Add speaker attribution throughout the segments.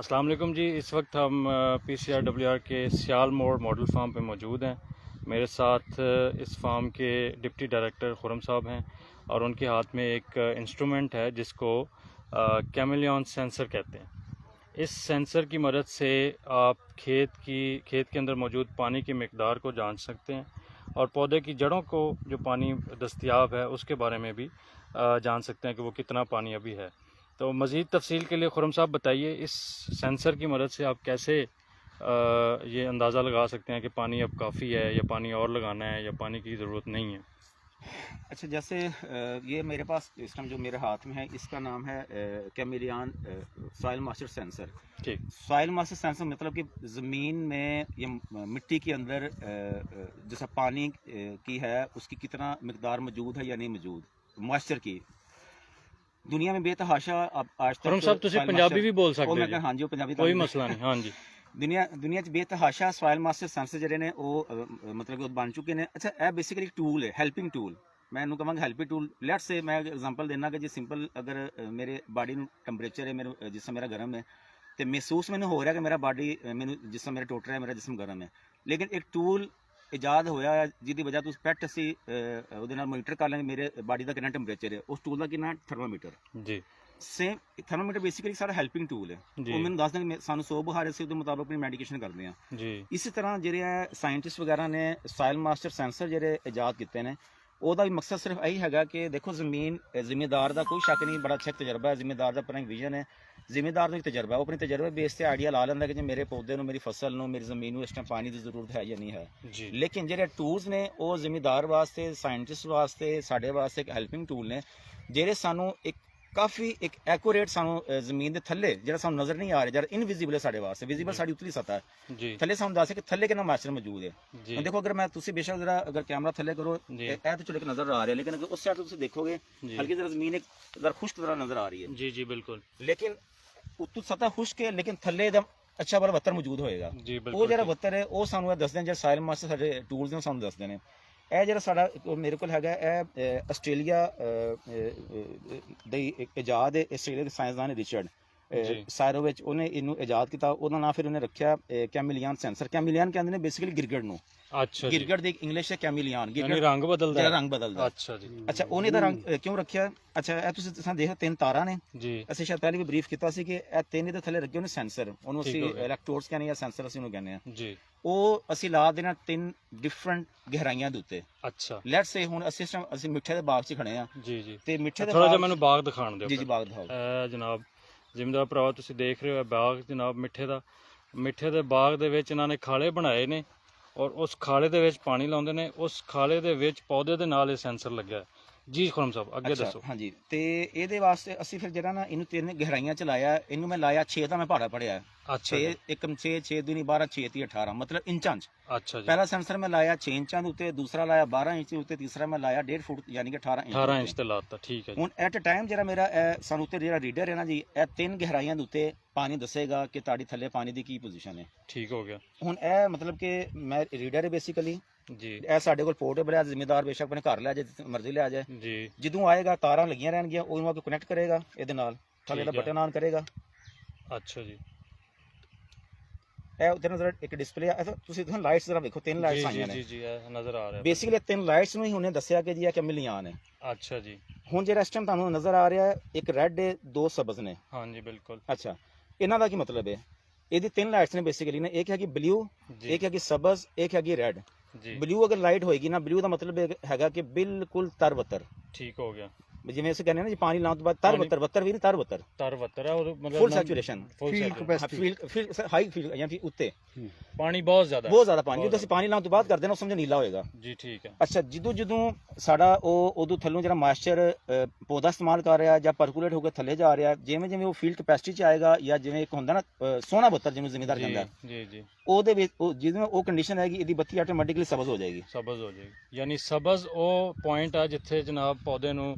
Speaker 1: अस्सलाम वालेकुम जी। इस वक्त हम PCRWR के सियाल मोड़ मॉडल फार्म पे मौजूद हैं। मेरे साथ इस फार्म के डिप्टी डायरेक्टर खुरम साहब हैं और उनके हाथ में एक इंस्ट्रूमेंट है जिसको कैमिलियन सेंसर कहते हैं। इस सेंसर की मदद से आप खेत के अंदर मौजूद पानी की मिकदार को जान सकते हैं और पौधे की जड़ों को जो पानी दस्तयाब है उसके बारे में भी जान सकते हैं कि वो कितना पानी अभी है। तो मज़ीद तफसील के लिए खुरम साहब बताइए, इस सेंसर की मदद से आप कैसे ये अंदाज़ा लगा सकते हैं कि पानी अब काफ़ी है या पानी और लगाना है या पानी की ज़रूरत नहीं है।
Speaker 2: अच्छा, जैसे ये मेरे पास इस टाइम जो मेरे हाथ में है इसका नाम है कैमिलियन सॉइल मॉइस्चर सेंसर।
Speaker 1: ठीक।
Speaker 2: सॉइल मॉइस्चर सेंसर मतलब कि ज़मीन में या मिट्टी के अंदर जैसा पानी की है उसकी कितना मिकदार मौजूद है या नहीं मौजूद, मॉइस्चर की। दुनिया में बेतहाशा अब आज तक
Speaker 1: खुरम साहब तुसी पंजाबी भी बोल सकते हैं।
Speaker 2: हाँ जी, पंजाबी
Speaker 1: कोई मसला नहीं। हाँ जी।
Speaker 2: दुनिया बेतहाशा सॉइल मॉइस्चर सेंसर ਜਿਹੜੇ ਨੇ ਉਹ मतलब ਕਿ ਬਣ ਚੁੱਕੇ ਨੇ। ਅੱਛਾ, ਇਹ ਬੇਸਿਕਲੀ ਟੂਲ ਹੈ, ਹੈਲਪਿੰਗ ਟੂਲ। ਮੈਂ ਇਹਨੂੰ ਕਹਾਂਗਾ ਹੈਲਪਿੰਗ ਟੂਲ। ਲੈਟਸ ਸੇ ਮੈਂ ਐਗਜ਼ਾਮਪਲ ਦੇਣਾ ਕਿ ਜੇ ਸਿੰਪਲ ਅਗਰ ਮੇਰੇ ਬਾਡੀ ਨੂੰ ਟੈਂਪਰੇਚਰ ਹੈ, ਮੇਰੇ ਜਿਸਮ ਮੇਰਾ ਗਰਮ ਹੈ ਤੇ ਮਹਿਸੂਸ ਮੈਨੂੰ ਹੋ ਰਿਹਾ ਕਿ ਮੇਰਾ ਬਾਡੀ ਮੈਨੂੰ ਜਿਸਮ ਮੇਰਾ ਟੁੱਟ ਰਿਹਾ, ਮੇਰਾ ਜਿਸਮ ਗਰਮ ਹੈ, ਲੇਕਿਨ ਇੱਕ ਟੂਲ ਇਜਾਦ ਹੋਇਆ ਜਿਹਦੀ ਵਜ੍ਹਾ ਤੋਂ ਪੈਟ ਅਸੀਂ ਉਹਦੇ ਨਾਲ ਮੋਨੀਟਰ ਕਰ ਲਾਂਗੇ ਮੇਰੇ ਬਾਡੀ ਦਾ ਕਿੰਨਾ ਟੈਂਪਰੇਚਰ ਹੈ। ਉਸ ਟੂਲ ਦਾ ਕਿੰਨਾ ਥਰਮਾਮੀਟਰ
Speaker 1: ਜੀ।
Speaker 2: ਸੇਮ ਥਰਮਾਮੀਟਰ ਬੇਸਿਕਲੀ ਸਾਡਾ ਹੈਲਪਿੰਗ ਟੂਲ ਹੈ। ਉਹ ਮੈਨੂੰ ਦੱਸ ਦੇਣਗੇ ਸਾਨੂੰ 100 ਬੁਖਾਰ ਹੈ, ਅਸੀਂ ਉਹਦੇ ਮੁਤਾਬਕ ਆਪਣੀ ਮੈਡੀਕੇਸ਼ਨ ਕਰਦੇ ਹਾਂ
Speaker 1: ਜੀ।
Speaker 2: ਇਸੇ ਤਰ੍ਹਾਂ ਜਿਹੜੇ ਹੈ ਸਾਇੰਟਿਸਟ ਵਗੈਰਾ ਨੇ ਸॉइल ਮਾਸਟਰ ਸੈਂਸਰ ਜਿਹੜੇ ਇਜਾਦ ਕੀਤੇ ਨੇ ਉਹਦਾ ਵੀ ਮਕਸਦ ਸਿਰਫ ਇਹੀ ਹੈਗਾ ਕਿ ਦੇਖੋ ਜ਼ਿਮੀਦਾਰ ਦਾ ਕੋਈ ਸ਼ੱਕ ਨਹੀਂ, ਬੜਾ ਅੱਛਾ ਤਜਰਬਾ ਹੈ ਜ਼ਿਮੀਦਾਰ ਦਾ, ਆਪਣਾ ਵਿਜ਼ਨ ਹੈ ਜ਼ਿਮੀਦਾਰ ਦਾ ਇੱਕ ਤਜਰਬਾ, ਉਹ ਆਪਣੇ ਤਜਰਬੇ ਬੇਸ ਤੇ ਆਈਡੀਆ ਲਾ ਲੈਂਦਾ ਕਿ ਜੇ ਮੇਰੇ ਪੌਦੇ ਨੂੰ, ਮੇਰੀ ਫਸਲ ਨੂੰ, ਮੇਰੀ ਜ਼ਮੀਨ ਨੂੰ ਇਸ ਟਾਈਮ ਪਾਣੀ ਦੀ ਜ਼ਰੂਰਤ ਹੈ ਜਾਂ ਨਹੀਂ ਹੈ। ਲੇਕਿਨ ਜਿਹੜੇ ਟੂਲਸ ਨੇ ਉਹ ਜ਼ਿਮੀਦਾਰ ਵਾਸਤੇ, ਸਾਇੰਟਿਸਟ ਵਾਸਤੇ, ਸਾਡੇ ਵਾਸਤੇ ਇੱਕ ਹੈਲਪਿੰਗ ਟੂਲ ਨੇ ਜਿਹੜੇ ਸਾਨੂੰ ਇੱਕ ਕਾਫੀ ਇੱਕ ਐਕੂਰੇਟ ਸਾਨੂੰ ਜ਼ਮੀਨ ਦੇ ਥੱਲੇ ਜਿਹੜਾ ਸਾਨੂੰ ਨਜ਼ਰ ਨਹੀਂ ਆ ਰਿਹਾ, ਜਿਹੜਾ ਇਨਵਿਜ਼ੀਬਲ ਹੈ ਸਾਡੇ ਵਾਸਤੇ, ਵਿਜ਼ੀਬਲ ਸਾਡੀ ਉਤਲੀ ਸਤ੍ਹਾ ਹੈ, ਥੱਲੇ ਸਾਨੂੰ ਦੱਸ ਕਿ ਥੱਲੇ ਕਿੰਨਾ ਮਾਇਸਚਰ ਮੌਜੂਦ ਹੈ। ਹੁਣ ਦੇਖੋ ਅਗਰ ਮੈਂ ਤੁਸੀਂ ਬੇਸ਼ੱਕ ਜਰਾ ਅਗਰ ਕੈਮਰਾ ਥੱਲੇ ਕਰੋ ਇਹ ਤਾਂ ਚਲੋ ਇੱਕ ਨਜ਼ਰ ਆ ਰਿਹਾ, ਲੇਕਿਨ ਅਗਰ ਉਸ ਸਾਈਡ ਤੋਂ ਤੁਸੀਂ ਦੇਖੋਗੇ ਹਲਕੀ ਜ਼ਰਾ ਜ਼ਮੀਨ ਇੱਕ ਜ਼ਰਾ ਖੁਸ਼ਕ ਤਰ੍ਹਾਂ ਨਜ਼ਰ ਆ ਰਹੀ ਹੈ।
Speaker 1: ਜੀ ਜੀ ਬਿਲकुल।
Speaker 2: ਲੇਕਿਨ ਉੱਤੋਂ ਸਤ੍ਹਾ ਖੁਸ਼ਕ ਹੈ ਲੇਕਿਨ ਥੱਲੇ ਇਹਦਾ ਅੱਛਾ ਵਾਲਾ ਵੱਤਰ ਮੌਜੂਦ ਹੋਏਗਾ। ਉਹ ਜਿਹੜਾ ਵੱਤਰ ਹੈ ਉਹ ਸਾਨੂੰ ਇਹ ਦੱਸਦੇ ਨੇ, ਜਿਹੜੇ ਸॉइल ਮਾਸਟਰ ਸਾਡੇ ਟੂਲਸ ਨੇ ਸਾਨੂੰ ਦੱਸਦੇ ਨੇ। ਇਹ ਜਿਹੜਾ ਸਾਡਾ ਮੇਰੇ ਕੋਲ ਹੈਗਾ ਇਹ ਆਸਟ੍ਰੇਲੀਆ ਦੀ ਇੱਕ ਇਜਾਦ ਹੈ, ਆਸਟ੍ਰੇਲੀਆ ਦੇ ਸਾਇੰਸਦਾਨ ਰਿਚਰਡ ਸਾਇਰੋਵਿਚ, ਉਹਨੇ ਇਹਨੂੰ ਇਜਾਦ ਕੀਤਾ। ਉਹਦਾ ਨਾਮ ਫਿਰ ਉਹਨੇ ਰੱਖਿਆ ਕੈਮਿਲਿयन ਸੈਂਸਰ। ਕੈਮਿਲਿयन ਕਹਿੰਦੇ ਨੇ ਬੇਸਿਕਲੀ ਗਿਰਗੜ ਨੂੰ।
Speaker 1: ਅੱਛਾ।
Speaker 2: ਗਿਰਗੜ ਦੀ ਇੰਗਲਿਸ਼ ਹੈ ਕੈਮਿਲਿयन,
Speaker 1: ਗਿਰਗੜ ਰੰਗ ਬਦਲਦਾ,
Speaker 2: ਜਿਹੜਾ ਰੰਗ ਬਦਲਦਾ।
Speaker 1: ਅੱਛਾ ਜੀ।
Speaker 2: ਅੱਛਾ, ਉਹਨੇ ਇਹਦਾ ਰੰਗ ਕਿਉਂ ਰੱਖਿਆ? ਅੱਛਾ, ਇਹ ਤੁਸੀਂ ਦੇਖੋ ਤਿੰਨ ਤਾਰਾਂ ਨੇ
Speaker 1: ਜੀ।
Speaker 2: ਅਸੀਂ ਸ਼ਾਇਦ ਪਹਿਲੇ ਵੀ ਬਰੀਫ ਕੀਤਾ ਸੀ ਕਿ ਇਹ ਤਿੰਨ ਇਹਦੇ ਥੱਲੇ ਰੱਖੇ ਉਹਨੇ ਸੈਂਸਰ, ਉਹਨੂੰ ਅਸੀਂ ਇਲੈਕਟ੍ਰੋਡਸ ਕਹਿੰਦੇ ਜਾਂ ਸੈਂਸਰ ਅਸੀਂ ਉਹਨੂੰ ਕਹਿੰਦੇ ਆ
Speaker 1: ਜੀ। ਉਹ
Speaker 2: ਅਸੀਂ ਲਾ ਦੇਣਾ ਤਿੰਨ ਡਿਫਰੈਂਟ ਗਹਿਰਾਈਆਂ ਦੇ ਉੱਤੇ।
Speaker 1: ਅੱਛਾ।
Speaker 2: ਲੈਟਸ ਸੇ ਹੁਣ ਅਸੀਂ ਮਿੱਠੇ ਦੇ ਬਾਗ 'ਚ ਖੜੇ ਆ।
Speaker 1: ਜੀ ਜੀ।
Speaker 2: ਤੇ ਮਿੱਠੇ ਦੇ
Speaker 1: ਥੋੜਾ ਜਿਹਾ ਮੈਨੂੰ ਬਾਗ ਦਿਖਾਣ ਦਿਓ।
Speaker 2: ਜੀ ਜੀ, ਬਾਗ ਦਿਖਾਓ।
Speaker 1: ਜਨਾਬ ਜ਼ਿਮੀਂਦਾਰ ਭਰਾਓ ਤੁਸੀਂ ਦੇਖ ਰਹੇ ਹੋ ਬਾਗ ਜਨਾਬ ਮਿੱਠੇ ਦਾ। ਮਿੱਠੇ ਦੇ ਬਾਗ ਦੇ ਵਿੱਚ ਇਹਨਾਂ ਨੇ ਖਾਲੇ ਬਣਾਏ ਨੇ ਔਰ ਉਸ ਖਾਲੇ ਦੇ ਵਿੱਚ ਪਾਣੀ ਲਾਉਂਦੇ ਨੇ। ਉਸ ਖਾਲੇ ਦੇ ਵਿੱਚ ਪੌਦੇ ਦੇ ਨਾਲ ਇਹ ਸੈਂਸਰ ਲੱਗਿਆ। ਜੀ ਖੁਰਮ ਸਾਹਿਬ ਅੱਗੇ ਦੱਸੋ।
Speaker 2: ਹਾਂਜੀ, ਤੇ ਇਹਦੇ ਵਾਸਤੇ ਅਸੀਂ ਫਿਰ ਜਿਹੜਾ ਨਾ ਇਹਨੂੰ ਤਿੰਨ ਗਹਿਰਾਈਆਂ ਚ ਲਾਇਆ, ਇਹਨੂੰ ਮੈਂ ਲਾਇਆ 6 ਦਾ ਮੈਂ ਪਹਾੜਾ ਪੜਿਆ।
Speaker 1: ਅੱਛਾ।
Speaker 2: 6 ਦੂਣੀ 12, 6 ਤੀ 18 ਮਤਲਬ ਇੰਚਾਂ ਚ।
Speaker 1: ਅੱਛਾ ਜੀ।
Speaker 2: ਪਹਿਲਾ ਸੈਂਸਰ ਮੈਂ ਲਾਇਆ 6 ਇੰਚਾਂ ਦੇ ਉੱਤੇ, ਦੂਸਰਾ ਲਾਇਆ 12 ਇੰਚ ਦੇ ਉੱਤੇ, ਤੀਸਰਾ ਮੈਂ ਲਾਇਆ 1.5 ਫੁੱਟ ਯਾਨੀ ਕਿ 18 ਇੰਚ
Speaker 1: ਤੇ ਲਾਤਾ। ਠੀਕ ਹੈ ਜੀ।
Speaker 2: ਹੁਣ ਐਟ ਅ ਟਾਈਮ ਜਿਹੜਾ ਮੇਰਾ ਸਾਨੂੰ ਉੱਤੇ ਜਿਹੜਾ ਰੀਡਰ ਹੈ ਨਾ ਜੀ, ਇਹ ਤਿੰਨ ਗਹਿਰਾਈਆਂ ਦੇ ਉੱਤੇ ਪਾਣੀ ਦੱਸੇਗਾ ਕਿ ਤੁਹਾਡੀ ਥੱਲੇ ਪਾਣੀ ਦੀ ਕੀ ਪੋਜੀਸ਼ਨ ਹੈ।
Speaker 1: ਠੀਕ ਹੋ ਗਿਆ।
Speaker 2: ਹੁਣ ਇਹ ਮਤਲਬ ਕਿ ਮੈਂ ਰੀਡਰ ਹੈ ਬੇਸਿਕਲੀ ਜੀ। ਇਹ ਸਾਡੇ ਕੋਲ ਪੋਰਟੇਬਲ ਹੈ, ਜ਼ਿੰਮੇਦਾਰ ਬੇਸ਼ੱਕ ਆਪਣੇ ਘਰ ਲੈ ਜਾਏ, ਮਰਜ਼ੀ ਲੈ ਜਾਏ ਜੀ। ਜਦੋਂ ਆਏਗਾ ਤਾਰਾਂ ਲੱਗੀਆਂ ਰਹਿਣਗੀਆਂ, ਉਹਨੂੰ ਆ ਕੇ ਕਨੈਕਟ ਕਰੇਗਾ ਇਹਦੇ ਨਾਲ, ਥੱਲੇ ਦਾ ਬਟਨ ਆਨ ਕਰੇਗਾ।
Speaker 1: ਅੱਛਾ ਜੀ।
Speaker 2: ਇਹ ਉੱਤੇ ਨਜ਼ਰ ਇੱਕ ਡਿਸਪਲੇ ਆ, ਤੁਸੀਂ ਲਾਈਟਸ ਜ਼ਰਾ ਵੇਖੋ, ਤਿੰਨ ਲਾਈਟਸ ਆਈਆਂ ਨੇ।
Speaker 1: ਜੀ ਜੀ, ਇਹ ਨਜ਼ਰ ਆ ਰਿਹਾ।
Speaker 2: ਬੇਸਿਕਲੀ ਤਿੰਨ ਲਾਈਟਸ ਨੂੰ ਹੀ ਉਹਨੇ ਦੱਸਿਆ ਕਿ ਜੀ ਇਹ ਕੈਮਿਲਿयन ਹੈ।
Speaker 1: ਅੱਛਾ ਜੀ। ਹੁਣ
Speaker 2: ਜਿਹੜਾ ਇਸ ਟਾਈਮ ਤੁਹਾਨੂੰ ਨਜ਼ਰ ਆ ਰਿਹਾ ਇੱਕ ਰੈੱਡ ਹੈ, ਦੋ ਸਬਜ਼ ਨੇ।
Speaker 1: ਹਾਂਜੀ ਬਿਲਕੁਲ।
Speaker 2: ਅੱਛਾ, ਇਹਨਾਂ ਦਾ ਕੀ ਮਤਲਬ ਹੈ? ਇਹਦੀ ਤਿੰਨ ਲਾਈਟਸ ਨੇ ਬੇਸਿਕਲੀ ਨੇ, ਇੱਕ ਹੈਗੀ ਬਲੂ, ਇੱਕ ਹੈਗੀ ਸਬਜ਼, ਇੱਕ ਹੈਗੀ ਰੈੱਡ। ਬਲੂ ਅਗਰ ਲਾਈਟ ਹੋਏਗੀ ਨਾ, ਬਲੂ ਦਾ ਮਤਲਬ ਹੈਗਾ ਕਿ ਬਿਲਕੁਲ ਤਰਵੱਤਰ। ਠੀਕ ਹੋ ਗਿਆ। ਜਿਵੇਂ ਅਸੀਂ ਕਹਿੰਦੇ ਨਾ ਜੀ ਪਾਣੀ ਲਾਉਣ ਤੋਂ ਬਾਅਦ ਤਰਵੱਤਰ ਵੀ ਨਹੀਂ, ਤਰਵੱਤਰ ਹੈ ਉਹ ਮਤਲਬ ਫੁੱਲ ਸੈਚੂਰੇਸ਼ਨ, ਹਾਈ ਫੀਲ ਯਾਨੀ ਉੱਤੇ
Speaker 1: ਪਾਣੀ ਬਹੁਤ ਜ਼ਿਆਦਾ
Speaker 2: ਪਾਣੀ। ਜਦੋਂ ਅਸੀਂ ਪਾਣੀ ਲਾਉਣ ਤੋਂ ਬਾਅਦ ਕਰਦੇ ਨਾ, ਉਹ ਸਮਝੋ ਨੀਲਾ ਹੋਏਗਾ ਜੀ। ਠੀਕ ਹੈ। ਅੱਛਾ, ਜਦੋਂ ਸਾਡਾ ਉਦੋਂ ਥੱਲੋਂ ਜਿਹੜਾ ਮਾਇਸਚਰ ਪੌਦਾ ਇਸਤੇਮਾਲ ਕਰ ਰਿਹਾ ਜਾਂ ਪਰਕੂਲੇਟ ਹੋ ਕੇ ਥੱਲੇ ਜਾ ਰਿਹਾ, ਜਿਵੇਂ ਉਹ ਫੀਲਡ ਕੈਪੈਸਿਟੀ 'ਚ ਆਏਗਾ, ਜਾਂ ਜਿਵੇਂ ਇੱਕ ਹੁੰਦਾ ਨਾ ਸੋਹਣਾ ਬੱਤਰ ਜਿਹਨੂੰ ਜ਼ਿਮੀਂਦਾਰ ਕਹਿੰਦਾ ਜੀ ਜੀ, ਉਹਦੇ ਵਿੱਚ ਜਿਵੇਂ ਉਹ ਕੰਡੀਸ਼ਨ ਹੈਗੀ, ਇਹਦੀ ਬੱਤੀ ਆਟੋਮੈਟਿਕਲੀ ਸਬਜ਼ ਹੋ ਜਾਏਗੀ। ਯਾਨੀ ਸਬਜ਼ ਉਹ ਪੁਆਇੰਟ ਆ ਜਿੱਥੇ ਜਨਾਬ ਪੌਦੇ ਨੂੰ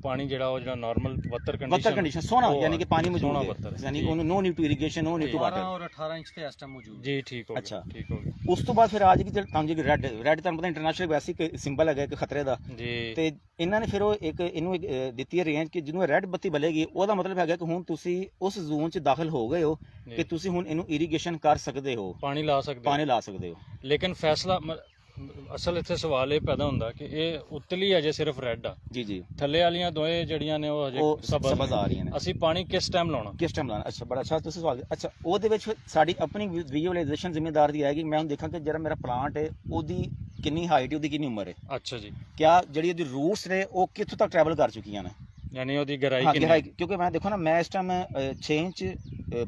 Speaker 2: ਪਾਣੀ ਜਿਹੜਾ ਨਾਰਮਲ ਵਾਟਰ ਕੰਡੀਸ਼ਨ ਸੋਹਣਾ, ਯਾਨੀ ਕਿ ਪਾਣੀ ਮੌਜੂਦ ਹੈ, ਯਾਨੀ ਉਹਨੂੰ no need to irrigation, no need to water. ਔਰ 18 ਇੰਚ ਤੇ ਇਸ ਟਾਈਮ ਮੌਜੂਦ ਜੀ। ਠੀਕ ਹੋ ਗਿਆ। ਅੱਛਾ, ਠੀਕ ਹੋ ਗਿਆ। ਉਸ ਤੋਂ ਬਾਅਦ ਫਿਰ ਆ ਜਾਏਗੀ ਤੁਹਾਨੂੰ ਰੈੱਡ ਤੁਹਾਨੂੰ ਪਤਾ ਇੰਟਰਨੈਸ਼ਨਲ ਵੈਸੇ ਇੱਕ ਸਿੰਬਲ ਹੈਗਾ ਇੱਕ ਖਤਰੇ ਦਾ ਜੀ। ਤੇ ਇਹਨਾਂ ਨੇ ਫਿਰ ਉਹ ਇਹਨੂੰ ਦਿੱਤੀ ਹੈ ਰੇਂਜ ਕਿ ਜਿਹਨੂੰ ਰੈੱਡ ਬੱਤੀ ਬਲੇਗੀ, ਉਹਦਾ ਮਤਲਬ ਹੈਗਾ ਕਿ ਹੁਣ ਤੁਸੀਂ ਉਸ ਜ਼ੋਨ 'ਚ ਦਾਖਲ ਹੋ ਗਏ ਹੋ ਕਿ ਤੁਸੀਂ ਹੁਣ ਇਹਨੂੰ ਇਰੀਗੇਸ਼ਨ ਕਰ ਸਕਦੇ ਹੋ,
Speaker 1: ਪਾਣੀ ਲਾ ਸਕਦੇ
Speaker 2: ਪਾਣੀ ਲਾ ਸਕਦੇ ਹੋ।
Speaker 1: ਲੇਕਿਨ ਫੈਸਲਾ ਅਸਲ ਇੱਥੇ ਸਵਾਲ ਇਹ ਪੈਦਾ ਹੁੰਦਾ ਕਿ ਇਹ ਉੱਤਲੀ ਅਜੇ ਸਿਰਫ ਰੈੱਡ ਆ,
Speaker 2: ਜੀ ਜੀ,
Speaker 1: ਥੱਲੇ ਵਾਲੀਆਂ ਦੋਏ ਜਿਹੜੀਆਂ ਨੇ ਉਹ
Speaker 2: ਉਹ
Speaker 1: ਅਜੇ
Speaker 2: ਸਬਜ਼ ਆ ਰਹੀਆਂ ਨੇ।
Speaker 1: ਅਸੀਂ ਪਾਣੀ ਕਿਸ ਟਾਈਮ ਲਾਉਣਾ?
Speaker 2: ਕਿਸ ਟਾਈਮ ਲਾਣਾ? ਅੱਛਾ, ਬੜਾ ਅੱਛਾ ਤੁਸੀਂ ਸਵਾਲ। ਅੱਛਾ, ਉਹਦੇ ਵਿੱਚ ਸਾਡੀ ਆਪਣੀ ਵਿਜ਼ੂਅਲਾਈਜੇਸ਼ਨ ਜ਼ਿੰਮੇਦਾਰ ਦੀ ਆਏਗੀ। ਮੈਂ ਹੁਣ ਦੇਖਾਂ ਕਿ ਜਿਹੜਾ ਮੇਰਾ ਪਲਾਂਟ ਹੈ ਉਹਦੀ ਕਿੰਨੀ ਹਾਈਟ ਹੈ, ਉਹਦੀ ਕਿੰਨੀ ਉਮਰ ਹੈ,
Speaker 1: ਅੱਛਾ ਜੀ,
Speaker 2: ਕਿਆ ਜਿਹੜੀ ਉਹਦੀ ਰੂਟਸ ਨੇ ਉਹ ਕਿੱਥੋਂ ਤੱਕ ਟਰੈਵਲ ਕਰ ਚੁੱਕੀਆਂ ਨੇ,
Speaker 1: ਯਾਨੀ ਉਹਦੀ ਗਹਿਰਾਈ
Speaker 2: ਹਾਂ
Speaker 1: ਕਿੰਨੀ?
Speaker 2: ਗਹਿਰਾਈ। ਕਿਉਂਕਿ ਮੈਂ ਦੇਖੋ ਨਾ, ਮੈਂ ਇਸ ਟਾਈਮ 6 ਇੰਚ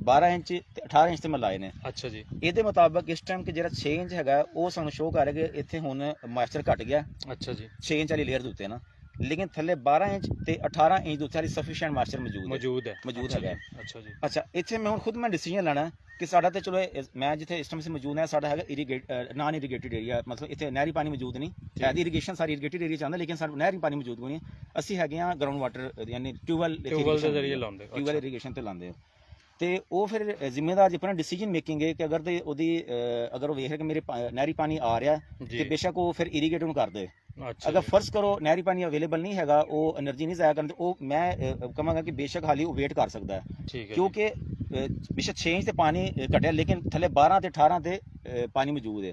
Speaker 2: 12 ਇੰਚ ਤੇ 18 ਇੰਚ ਤੇ ਮੈਂ ਲਾਏ ਨੇ।
Speaker 1: ਅੱਛਾ ਜੀ,
Speaker 2: ਇਹਦੇ ਮੁਤਾਬਕ ਇਸ ਟਾਈਮ ਕਿ ਜਿਹੜਾ 6 ਇੰਚ ਹੈਗਾ ਉਹ ਸਾਨੂੰ ਸ਼ੋਅ ਕਰ ਰਿਹਾ ਕਿ ਇੱਥੇ ਹੁਣ ਮੋਇਸਚਰ ਘਟ ਗਿਆ
Speaker 1: ਅੱਛਾ ਜੀ,
Speaker 2: 6 ਇੰਚ ਵਾਲੀ ਲੇਅਰ ਦੇ ਉੱਤੇ ਨਾ, ਲੇਕਿਨ ਥੱਲੇ 12 ਇੰਚ ਤੇ 18 ਇੰਚ ਦੇ ਉੱਤੇ ਵਾਲੀ ਸਫੀਸ਼ੀਐਂਟ ਮੋਇਸਚਰ ਮੌਜੂਦ
Speaker 1: ਹੈ
Speaker 2: ਮੌਜੂਦ
Speaker 1: ਅੱਛਾ
Speaker 2: ਹੈਗਾ।
Speaker 1: ਜੀ, ਅੱਛਾ ਜੀ,
Speaker 2: ਅੱਛਾ, ਇੱਥੇ ਮੈਂ ਹੁਣ ਖੁਦ ਮੈਂ ਡਿਸੀਜਨ ਲੈਣਾ ਕਿ ਸਾਡਾ ਤੇ ਚਲੋ ਮੈਂ ਜਿੱਥੇ ਇਸ ਟਾਈਮ ਸੇ ਮੌਜੂਦ ਹੈ ਸਾਡਾ ਹੈਗਾ ਨਾਨ ਇਰੀਗੇਟਿਡ ਏਰੀਆ, ਮਤਲਬ ਇੱਥੇ ਨਹਿਰੀ ਪਾਣੀ ਮੌਜੂਦ ਨਹੀਂ ਹੈ। ਇਰੀਗੇਸ਼ਨ ਸਾਰੀ ਇਰੀਗੇਟਿਡ ਏਰੀਆ ਚਾਹੁੰਦਾ, ਲੇਕਿਨ ਸਾਨੂੰ ਨਹਿਰੀ ਪਾਣੀ ਮੌਜੂਦ ਕੋਈ ਨਹੀਂ। ਅਸੀਂ ਹੈਗੇ ਆ ਗਰਾਊਂਡ ਵਾਟਰ ਯਾਨੀ ਟਿਊਬਵੈਲ
Speaker 1: ਦੇ ਜ਼ਰੀਏ ਲਾਉਂਦੇ,
Speaker 2: ਟਿਊਬਵੈਲ ਇਰੀਗੇਸ਼ਨ ਤੇ ਲਾਉਂਦੇ ਹੋ। ਤੇ ਉਹ ਫਿਰ ਜ਼ਿੰਮੇਦਾਰ ਜਿਪਨਾ ਡਿਸੀਜਨ ਮੇਕਿੰਗ ਹੈ ਕਿ ਅਗਰ ਤੇ ਉਹਦੀ ਅਗਰ ਉਹ ਵੇਖੇ ਕਿ ਮੇਰੇ ਨਹਿਰੀ ਪਾਣੀ ਆ ਰਿਹਾ ਤੇ ਬੇਸ਼ੱਕ ਉਹ ਫਿਰ ਇਰੀਗੇਟ ਨੂੰ ਕਰ ਦੇ। ਅਗਰ ਫਰਜ਼ ਕਰੋ ਨਹਿਰੀ ਪਾਣੀ ਅਵੇਲੇਬਲ ਨਹੀਂ ਹੈਗਾ, ਉਹ એનર્ਜੀ ਨਹੀਂ ਜ਼ਾਇਆ ਕਰਨ, ਤੇ ਉਹ ਮੈਂ ਕਹਾਂਗਾ ਕਿ ਬੇਸ਼ੱਕ ਹਾਲੀ ਉਹ ਵੇਟ ਕਰ ਸਕਦਾ ਹੈ, ਕਿਉਂਕਿ ਬੇਸ਼ੱਕ 6 ਇੰਚ ਤੇ ਪਾਣੀ ਘਟਿਆ ਲੇਕਿਨ ਥੱਲੇ 12 ਤੇ 18 ਤੇ ਪਾਣੀ ਮੌਜੂਦ ਹੈ।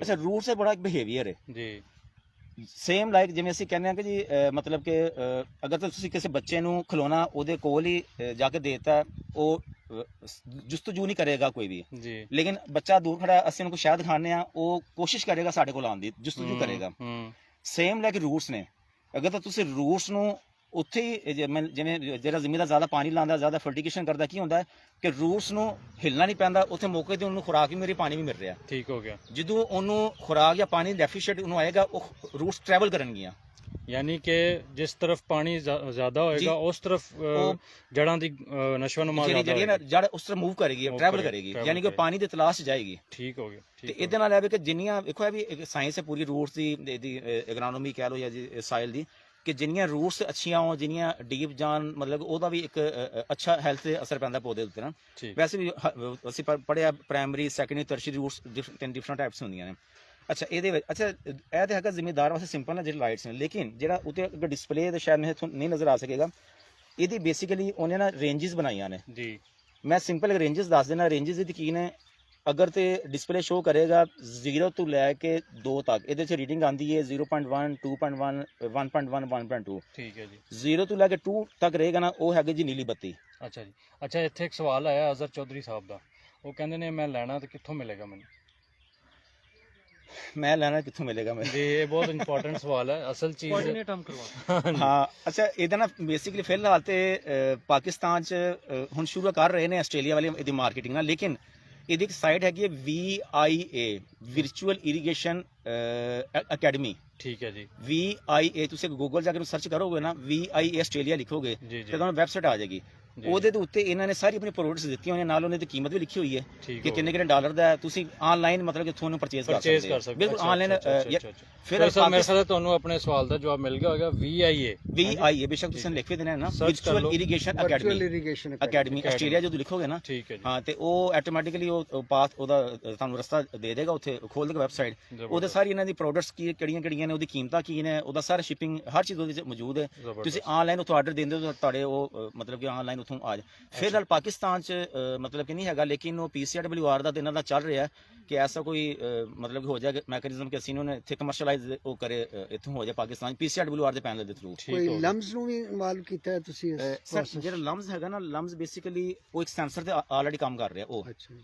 Speaker 2: ਅੱਛਾ, ਰੂਟ ਸੇ ਬੜਾ ਇੱਕ ਬਿਹੇਵੀਅਰ ਹੈ
Speaker 1: ਜੀ,
Speaker 2: ਸੇਮ ਲਾਈਕ ਜਿਵੇਂ ਅਸੀਂ ਕਹਿੰਦੇ ਹਾਂ ਕਿ ਜੀ ਮਤਲਬ ਕਿ ਅਗਰ ਤੁਸੀਂ ਕਿਸੇ ਬੱਚੇ ਨੂੰ ਖਿਲੌਣਾ ਉਹਦੇ ਕੋਲ ਹੀ ਜਾ ਕੇ ਦੇਤਾ, ਉਹ ਜੁਸਤਜੂ ਨਹੀਂ ਕਰੇਗਾ ਕੋਈ ਵੀ
Speaker 1: ਜੀ,
Speaker 2: ਲੇਕਿਨ ਬੱਚਾ ਦੂਰ ਖੜਾ ਅਸੀਂ ਉਹਨੂੰ ਸ਼ਾਇਦ ਦਿਖਾਉਂਦੇ ਆ, ਉਹ ਕੋਸ਼ਿਸ਼ ਕਰੇਗਾ ਸਾਡੇ ਕੋਲ ਆਉਣ ਦੀ, ਜੁਸਤਜੂ ਕਰੇਗਾ। ਸੇਮ ਲਾਈਕ ਰੂਟਸ ਨੇ, ਅਗਰ ਤਾਂ ਤੁਸੀਂ ਰੂਟਸ ਨੂੰ ਉੱਥੇ ਹੀ ਜਿਵੇਂ ਜਿਹੜਾ ਜ਼ਿਮੀਂਦਾਰ ਜ਼ਿਆਦਾ ਪਾਣੀ ਲਾਉਂਦਾ, ਜ਼ਿਆਦਾ ਫਰਟੀਗੇਸ਼ਨ ਕਰਦਾ, ਕੀ ਹੁੰਦਾ ਕਿ ਰੂਟਸ ਨੂੰ ਹਿਲਣਾ ਨਹੀਂ ਪੈਂਦਾ, ਉੱਥੇ ਮੌਕੇ ਤੇ ਉਹਨੂੰ ਖੁਰਾਕ ਵੀ ਮੇਰੀ ਪਾਣੀ ਵੀ ਮਿਲ ਰਿਹਾ।
Speaker 1: ਠੀਕ ਹੋ ਗਿਆ। ਜਦੋਂ
Speaker 2: ਉਹਨੂੰ ਖੁਰਾਕ ਜਾਂ ਪਾਣੀ ਡੈਫੀਸ਼ੀਐਂਟ ਉਹਨੂੰ ਆਏਗਾ, ਉਹ ਰੂਟਸ ਟਰੈਵਲ ਕਰਨਗੀਆਂ,
Speaker 1: ਯਾਨੀ ਕਿ ਜਿਸ ਤਰਫ ਪਾਣੀ ਜ਼ਿਆਦਾ ਹੋਏਗਾ ਉਸ ਤਰਫ ਜੜਾਂ ਦੀ ਨਸ਼ੋਨੁਮਾ
Speaker 2: ਜਿਹੜੀ ਨਾ ਜੜ ਉਸ ਤਰ੍ਫ ਮੂਵ ਕਰੇਗੀ, ਟਰੈਵਲ ਕਰੇਗੀ, ਯਾਨੀ ਕਿ ਪਾਣੀ ਦੀ ਤਲਾਸ਼ ਜਾਏਗੀ।
Speaker 1: ਠੀਕ ਹੋ ਗਿਆ।
Speaker 2: ਤੇ ਇਹਦੇ ਨਾਲ ਇਹ ਵੀ ਕਿ ਜਿੰਨੀਆਂ ਵੇਖੋ ਇਹ ਵੀ ਇੱਕ ਸਾਇੰਸ ਹੈ ਪੂਰੀ ਰੂਟਸ ਦੀ ਐਗਰੋਨੋਮੀ ਕਹਿ ਲਓ ਜਾਂ ਜੀ ਸਾਇਲ ਦੀ, ਕਿ ਜਿੰਨੀਆਂ ਰੂਟਸ ਅੱਛੀਆਂ ਹੋਣ, ਜਿੰਨੀਆਂ ਡੀਪ ਜਾਣ, ਮਤਲਬ ਉਹਦਾ ਵੀ ਇੱਕ ਅੱਛਾ ਹੈਲਥ ਤੇ ਅਸਰ ਪੈਂਦਾ ਪੌਦੇ ਉੱਤੇ ਨਾ। ਵੈਸੇ ਵੀ ਅਸੀਂ ਪੜ੍ਹਿਆ primary, secondary, tertiary roots different types ਹੁੰਦੀਆਂ ਨੇ। ਅੱਛਾ, ਇਹਦੇ ਵਿੱਚ ਅੱਛਾ ਇਹ ਤੇ ਹੈਗਾ ਜ਼ਿਮੀਂਦਾਰ ਵਾਸਤੇ ਸਿੰਪਲ ਨਾ ਜਿਹੜੇ ਲਾਈਟਸ ਨੇ, ਲੇਕਿਨ ਜਿਹੜਾ ਉੱਤੇ ਅਗਰ ਡਿਸਪਲੇ ਤੇ ਸ਼ਾਇਦ ਮੈਨੂੰ ਨਹੀਂ ਨਜ਼ਰ ਆ ਸਕੇਗਾ, ਇਹਦੀ ਬੇਸਿਕਲੀ ਉਹਨੇ ਨਾ ਰੇਂਜਸ ਬਣਾਈਆਂ ਨੇ ਜੀ। ਮੈਂ ਸਿੰਪਲ ਰੇਂਜਸ ਦੱਸ ਦੇਣਾ। ਰੇਂਜਸ ਦੀ ਕੀ ਨੇ, ਅਗਰ ਤੇ ਡਿਸਪਲੇ ਸ਼ੋ ਕਰੇਗਾ 0 ਤੋਂ ਲੈ ਕੇ 2 ਤੱਕ, ਇਹਦੇ 'ਚ ਰੀਡਿੰਗ ਆਉਂਦੀ ਹੈ 0.1, 2.1, 1.1, 1.2। ਠੀਕ ਹੈ ਜੀ। 0 ਤੋਂ ਲੈ ਕੇ 2 ਤੱਕ ਰਹੇਗਾ ਨਾ, ਉਹ ਹੈਗੇ ਜੀ ਨੀਲੀ ਬੱਤੀ। ਅੱਛਾ ਜੀ।
Speaker 1: ਅੱਛਾ, ਇੱਥੇ ਇੱਕ ਸਵਾਲ ਆਇਆ ਅਜ਼ਰ ਚੌਧਰੀ ਸਾਹਿਬ ਦਾ, ਉਹ ਕਹਿੰਦੇ ਨੇ ਮੈਂ ਲੈਣਾ ਤੇ ਕਿੱਥੋਂ ਮਿਲੇਗਾ ਮੈਨੂੰ?
Speaker 2: ਮੈਂ ਲੈਣਾ ਕਿੱਥੋਂ ਮਿਲੇਗਾ ਮੈਨੂੰ
Speaker 1: ਜੀ, ਇਹ ਬਹੁਤ ਇੰਪੋਰਟੈਂਟ ਸਵਾਲ ਹੈ। ਅਸਲ ਚੀਜ਼ ਕੋਆਰਡੀਨੇਟ ਹਮ ਕਰਵਾ
Speaker 2: ਹਾਂ। ਅੱਛਾ, ਇਹਦਾ ਨਾ ਬੇਸਿਕਲੀ ਫਿਲਹਾਲ ਤੇ ਪਾਕਿਸਤਾਨ 'ਚ ਹੁਣ ਸ਼ੁਰੂ ਕਰ ਰਹੇ ਨੇ ਆਸਟ੍ਰੇਲੀਆ ਵਾਲੀ ਇਹਦੀ ਮਾਰਕੀਟਿੰਗ ਨਾਲ, ਲੇਕਿਨ ਇਹਦੀ ਇੱਕ ਸਾਈਟ ਹੈਗੀ ਹੈ VIA ਵਿਰਚੁਅਲ ਇਰੀਗੇਸ਼ਨ ਅਕੈਡਮੀ।
Speaker 1: ਠੀਕ ਹੈ ਜੀ।
Speaker 2: VIA ਤੁਸੀਂ ਗੂਗਲ ਜਾ ਕੇ ਸਰਚ ਕਰੋਗੇ ਨਾ, VIA ਆਸਟ੍ਰੇਲੀਆ ਲਿਖੋਗੇ ਤੇ ਤੁਹਾਨੂੰ ਵੈਬਸਾਈਟ ਆ ਜਾਏਗੀ। ਉਹਦੇ ਦੇ ਉੱਤੇ ਇਹਨਾਂ ਨੇ ਸਾਰੀ ਆਪਣੀ ਪ੍ਰੋਡਕਟਸ ਦਿੱਤੀਆਂ ਹੋਈਆਂ, ਨਾਲ ਉਹਨਾਂ ਦੀ ਕੀਮਤ ਵੀ ਲਿਖੀ ਹੋਈ ਹੈ ਕਿ ਕਿੰਨੇ ਕਿੰਨੇ ਡਾਲਰ ਦਾ ਹੈ। ਤੁਸੀਂ ਆਨਲਾਈਨ ਮਤਲਬ ਕਿ ਤੁਹਾਨੂੰ ਪਰਚੇਜ਼ ਕਰ ਸਕਦੇ ਹੋ, ਬਿਲਕੁਲ ਆਨਲਾਈਨ। ਫਿਰ
Speaker 1: ਸਰ ਮੇਰੇ ਖਿਆਲ ਤੁਹਾਨੂੰ ਆਪਣੇ ਸਵਾਲ ਦਾ ਜਵਾਬ ਮਿਲ ਗਿਆ ਹੋਗਾ। VIA ਬੇਸ਼ੱਕ ਤੁਸੀਂ ਲਿਖ ਕੇ ਦੇਣਾ ਹੈ ਨਾ, ਵਿਰਚੁਅਲ ਇਰੀਗੇਸ਼ਨ ਅਕੈਡਮੀ ਆਸਟ੍ਰੇਲੀਆ ਜਦੋਂ ਲਿਖੋਗੇ ਨਾ, ਠੀਕ ਹੈ, ਹਾਂ, ਤੇ ਉਹ ਆਟੋਮੈਟਿਕਲੀ ਉਹ ਪਾਥ ਉਹਦਾ ਤੁਹਾਨੂੰ ਰਸਤਾ ਦੇ ਦੇਗਾ, ਉੱਥੇ ਖੋਲ ਦੇਗਾ ਵੈਬਸਾਈਟ। ਉਹਦੇ ਸਾਰੀ ਇਹਨਾਂ ਦੀ ਪ੍ਰੋਡਕਟਸ ਕੀ ਕਿਹੜੀਆਂ ਕਿਹੜੀਆਂ ਨੇ, ਉਹਦੀ ਕੀਮਤਾਂ ਕੀ ਨੇ, ਉਹਦਾ ਸਾਰਾ ਸ਼ਿਪਿੰਗ ਹਰ ਚੀਜ਼ ਉਹਦੇ 'ਚ ਮੌਜੂਦ ਹੈ। ਤੁਸੀਂ ਆਨਲਾਈਨ ਉੱਥੋਂ ਆਰਡਰ ਦਿੰਦੇ ਹੋ, ਤੁਹਾਡੇ ਉਹ ਮਤਲਬ ਕਿ ਆਨਲਾਈਨ ਉੱਥੋਂ ਆ ਜਾ। ਫਿਲਹਾਲ ਪਾਕਿਸਤਾਨ 'ਚ ਮਤਲਬ ਕਿ ਨਹੀਂ ਹੈਗਾ, ਲੇਕਿਨ ਉਹ PCWR ਦਾ ਇਹਨਾਂ ਦਾ ਚੱਲ ਰਿਹਾ ਕਿ ਐਸਾ ਕੋਈ ਮਤਲਬ ਕਿ ਹੋ ਜਾਏ ਮੈਕੈਨਿਜ਼ਮ ਕਿ ਅਸੀਂ ਉਹਨੇ ਇੱਥੇ ਕਮਰਸ਼ਲਾਈਜ਼ ਉਹ ਕਰੇ, ਇੱਥੋਂ ਹੋ ਜਾਏ ਪਾਕਿਸਤਾਨ PCWR ਦੇ ਪੈਨਲ ਦੇ ਥਰੂ।
Speaker 3: ਕੋਈ ਲਮਸ ਨੂੰ ਵੀ ਇਨਵੋਲਵ ਕੀਤਾ ਹੈ ਤੁਸੀਂ?
Speaker 2: ਸਰ, ਜਿਹੜਾ ਲਮਸ ਹੈਗਾ ਨਾ, ਲਮਸ ਬੇਸਿਕਲੀ ਉਹ ਇੱਕ ਸੈਂਸਰ ਤੇ ਆਲਰੇਡੀ ਕੰਮ ਕਰ ਰਿਹਾ।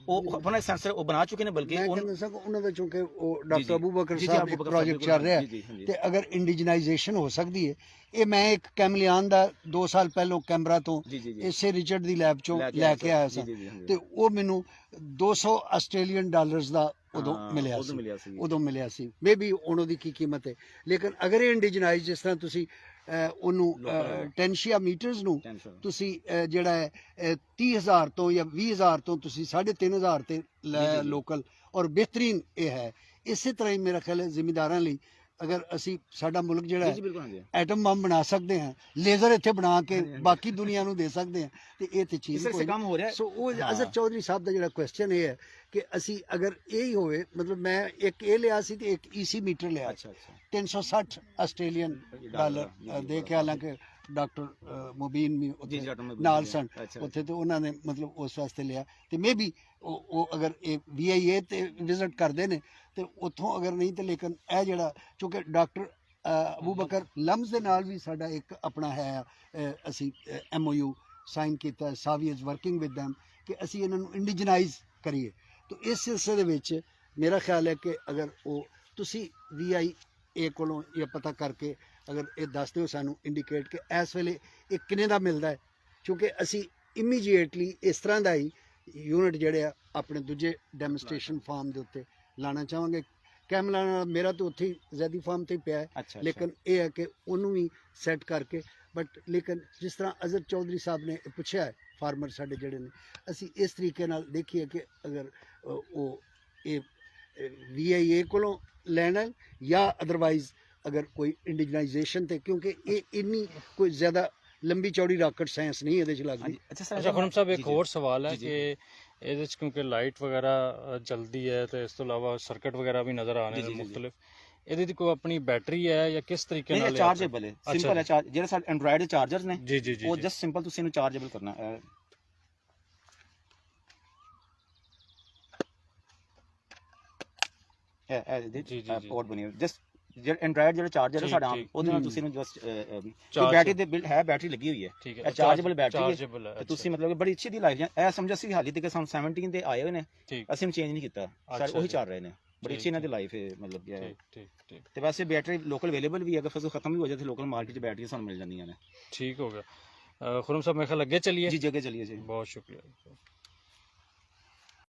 Speaker 2: ਉਹ ਆਪਣਾ ਸੈਂਸਰ ਉਹ ਬਣਾ ਚੁੱਕੇ ਨੇ, ਬਲਕਿ
Speaker 3: ਉਹਨਾਂ ਦਾ ਚੁੱਕੇ ਉਹ ਡਾਕਟਰ ਅਬੂ ਬਕਰ ਸਾਹਿਬ ਦਾ ਪ੍ਰੋਜੈਕਟ ਚੱਲ ਰਿਹਾ ਤੇ ਅਗਰ ਇੰਡੀਜਨਾਈਜੇਸ਼ਨ ਹੋ ਸਕਦੀ ਹੈ, ਇਹ ਮੈਂ ਇੱਕ ਕੈਮਲਿਆਨ ਦਾ 2 ਸਾਲ ਪਹਿਲਾਂ ਕੈਮਰਾ ਤੋਂ ਇਸੇ ਰਿਚਰਡ ਦੀ ਲੈਬ ਚੋਂ ਲੈ ਕੇ ਆਇਆ ਸੀ, ਤੇ ਉਹ ਮੈਨੂੰ $200 ਦਾ ਉਦੋਂ ਮਿਲਿਆ ਸੀ। ਮੇਬੀ ਉਹਨਾਂ ਦੀ ਕੀ ਕੀਮਤ ਹੈ, ਲੇਕਿਨ ਅਗਰ ਇਹ ਇੰਡੀਜਨਾਈਜ਼ ਜਿਸ ਤਰ੍ਹਾਂ ਤੁਸੀਂ ਉਹਨੂੰ ਟੈਂਸ਼ੀਆ ਮੀਟਰਸ ਨੂੰ ਤੁਸੀਂ ਜਿਹੜਾ ਹੈ 30,000 ਤੋਂ ਜਾਂ 20,000 ਤੋਂ ਤੁਸੀਂ 3,500 ਤੇ ਲੋਕਲ, ਔਰ ਬਿਹਤਰੀਨ ਇਹ ਹੈ। ਇਸੇ ਤਰ੍ਹਾਂ ਹੀ ਮੇਰਾ ਖਿਆਲ ਹੈ ਜ਼ਿਮੀਂਦਾਰਾਂ ਲਈ ਅਗਰ ਅਸੀਂ ਸਾਡਾ ਮੁਲਕ ਜਿਹੜਾ ਹੈ ਐਟਮ ਬੰਬ ਬਣਾ ਸਕਦੇ ਹਾਂ, ਲੇਜ਼ਰ ਇੱਥੇ ਬਣਾ ਕੇ ਬਾਕੀ ਦੁਨੀਆ ਨੂੰ ਦੇ ਸਕਦੇ ਹਾਂ, ਤੇ ਇਹ ਤੇ ਚੀਜ਼
Speaker 2: ਕੰਮ ਹੋ ਰਿਹਾ।
Speaker 3: ਸੋ ਉਹ ਅਜ਼ਰ ਚੌਧਰੀ ਸਾਹਿਬ ਦਾ ਜਿਹੜਾ ਕੁਐਸਚਨ ਇਹ ਹੈ ਕਿ ਅਸੀਂ ਅਗਰ ਇਹ ਹੀ ਹੋਵੇ, ਮਤਲਬ ਮੈਂ ਇੱਕ ਇਹ ਲਿਆ ਸੀ ਤੇ ਇੱਕ EC ਮੀਟਰ ਲਿਆ, $360 ਦੇ ਕੇ, ਹਾਲਾਂਕਿ ਡਾਕਟਰ ਮੁਬੀਨ ਵੀ
Speaker 2: ਜੀ
Speaker 3: ਉੱਥੇ
Speaker 2: ਜੀ ਡਾਕਟਰ
Speaker 3: ਨਾਲ ਸਨ ਉੱਥੇ, ਤੇ ਉਹਨਾਂ ਨੇ ਮਤਲਬ ਉਸ ਵਾਸਤੇ ਲਿਆ। ਤੇ ਮੇ ਵੀ ਉਹ ਅਗਰ ਇਹ VIA ਤੇ ਵਿਜ਼ਿਟ ਕਰਦੇ ਨੇ ਤੇ ਉੱਥੋਂ ਅਗਰ ਨਹੀਂ ਤੇ ਲੇਕਿਨ ਇਹ ਜਿਹੜਾ ਕਿਉਂਕਿ ਡਾਕਟਰ ਅਬੂ ਬਕਰ ਲਮਜ਼ ਦੇ ਨਾਲ ਵੀ ਸਾਡਾ ਇੱਕ ਆਪਣਾ ਹੈ, ਅਸੀਂ MOU ਸਾਈਨ ਕੀਤਾ, Savi is working with them ਕਿ ਅਸੀਂ ਇਹਨਾਂ ਨੂੰ ਇੰਡੀਜਨਾਈਜ਼ ਕਰੀਏ। ਤਾਂ ਇਸ ਸਿਲਸਿਲੇ ਦੇ ਵਿੱਚ ਮੇਰਾ ਖਿਆਲ ਹੈ ਕਿ ਅਗਰ ਉਹ ਤੁਸੀਂ VIA ਕੋਲੋਂ ਇਹ ਪਤਾ ਕਰਕੇ ਅਗਰ ਇਹ ਦੱਸ ਦਿਓ ਸਾਨੂੰ ਇੰਡੀਕੇਟ ਕਿ ਇਸ ਵੇਲੇ ਇਹ ਕਿੰਨੇ ਦਾ ਮਿਲਦਾ ਹੈ, ਕਿਉਂਕਿ ਅਸੀਂ ਇਮੀਡੀਏਟਲੀ ਇਸ ਤਰ੍ਹਾਂ ਦਾ ਹੀ ਯੂਨਿਟ ਜਿਹੜੇ ਆ ਆਪਣੇ ਦੂਜੇ ਡੈਮੋਸਟ੍ਰੇਸ਼ਨ ਫਾਰਮ ਦੇ ਉੱਤੇ ਲਾਣਾ ਚਾਹਾਂਗੇ। ਕੈਮਲਾ ਮੇਰਾ ਤਾਂ ਉੱਥੇ ਹੀ ਜ਼ੈਦੀ ਫਾਰਮ ਤੇ ਹੀ ਪਿਆ ਹੈ, ਲੇਕਿਨ ਇਹ ਹੈ ਕਿ ਉਹਨੂੰ ਵੀ ਸੈੱਟ ਕਰਕੇ ਬਟ ਲੇਕਿਨ ਜਿਸ ਤਰ੍ਹਾਂ ਅਜ਼ਰ ਚੌਧਰੀ ਸਾਹਿਬ ਨੇ ਪੁੱਛਿਆ ਹੈ, ਫਾਰਮਰ ਸਾਡੇ ਜਿਹੜੇ ਨੇ, ਅਸੀਂ ਇਸ ਤਰੀਕੇ ਨਾਲ ਦੇਖੀਏ ਕਿ ਅਗਰ ਉਹ ਇਹ VIA ਕੋਲੋਂ ਲੈਣਾ ਜਾਂ ਅਦਰਵਾਈਜ਼ ਅਗਰ ਕੋਈ ਇੰਡੀਜਨਾਈਜੇਸ਼ਨ ਤੇ, ਕਿਉਂਕਿ ਇਹ ਇੰਨੀ ਕੋਈ ਜ਼ਿਆਦਾ ਲੰਬੀ ਚੌੜੀ ਰਾਕਟ ਸਾਇੰਸ ਨਹੀਂ ਇਹਦੇ ਚ ਲੱਗਦੀ।
Speaker 1: ਅੱਛਾ ਖੁਰਮ ਸਾਹਿਬ, ਇੱਕ ਹੋਰ ਸਵਾਲ ਹੈ ਕਿ ਇਹਦੇ ਚ ਕਿਉਂਕਿ ਲਾਈਟ ਵਗੈਰਾ ਜਲਦੀ ਹੈ ਤੇ ਇਸ ਤੋਂ ਇਲਾਵਾ ਸਰਕਟ ਵਗੈਰਾ ਵੀ ਨਜ਼ਰ ਆ ਰਹੇ ਨੇ ਮੁxtਲਿਫ, ਇਹਦੇ ਦੀ ਕੋਈ ਆਪਣੀ ਬੈਟਰੀ ਹੈ ਜਾਂ ਕਿਸ ਤਰੀਕੇ ਨਾਲ?
Speaker 2: ਚਾਰਜੇਬਲ ਹੈ, ਸਿੰਪਲ ਹੈ। ਜਿਹੜੇ ਸਾਡੇ ਐਂਡਰੋਇਡ ਦੇ ਚਾਰਜਰਸ ਨੇ
Speaker 1: ਜੀ ਜੀ ਜੀ,
Speaker 2: ਉਹ ਜਸਟ ਸਿੰਪਲ ਤੁਸੀਂ ਇਹਨੂੰ ਚਾਰਜੇਬਲ ਕਰਨਾ ਹੈ। ਪੋਰਟ ਬਣੀ ਜਸਟ ਜਿਹੜਾ ਐਂਡਰੋਇਡ ਜਿਹੜਾ ਚਾਰਜਰ ਹੈ ਸਾਡਾ ਉਹਦੇ ਨਾਲ ਤੁਸੀਂ ਇਹਨੂੰ ਜਸਟ ਬੈਟਰੀ ਦੇ ਬਿਲਡ ਹੈ, ਬੈਟਰੀ ਲੱਗੀ ਹੋਈ ਹੈ, ਇਹ ਚਾਰਜੇਬਲ ਬੈਟਰੀ ਹੈ ਤੇ ਤੁਸੀਂ ਮਤਲਬ ਬੜੀ ਅੱਛੀ ਦੀ ਲਾਈਫ ਇਹ ਸਮਝੋ ਅਸੀਂ ਹਾਲੀ ਤੱਕ ਸਾਨੂੰ 17 ਦੇ ਆਏ ਹੋਏ ਨੇ, ਅਸੀਂ ਇਹਨੂੰ ਚੇਂਜ ਨਹੀਂ ਕੀਤਾ, ਸਾਰੇ ਉਹੀ ਚੱਲ ਰਹੇ ਨੇ, ਬੜੀ ਅੱਛੀ ਇਹਨਾਂ ਦੀ ਲਾਈਫ ਹੈ ਮਤਲਬ ਕਿ। ਤੇ ਵੈਸੇ ਬੈਟਰੀ ਲੋਕਲ ਅਵੇਲੇਬਲ ਵੀ ਹੈ, ਅਗਰ ਫਸਲ ਖਤਮ ਵੀ ਹੋ ਜਾਏ ਤੇ ਲੋਕਲ ਮਾਰਕੀਟ 'ਚ ਬੈਟਰੀਆਂ ਸਾਨੂੰ ਮਿਲ ਜਾਂਦੀਆਂ ਨੇ।
Speaker 1: ਠੀਕ ਹੋ ਗਿਆ ਖੁਰਮ ਸਾਹਿਬ, ਮੇਰੇ ਖਿਆਲ ਅੱਗੇ ਚਲੀਏ।
Speaker 2: ਜੀ ਜਗ੍ਹਾ ਚਲੀਏ ਜੀ,
Speaker 1: ਬਹੁਤ ਸ਼ੁਕਰੀਆ।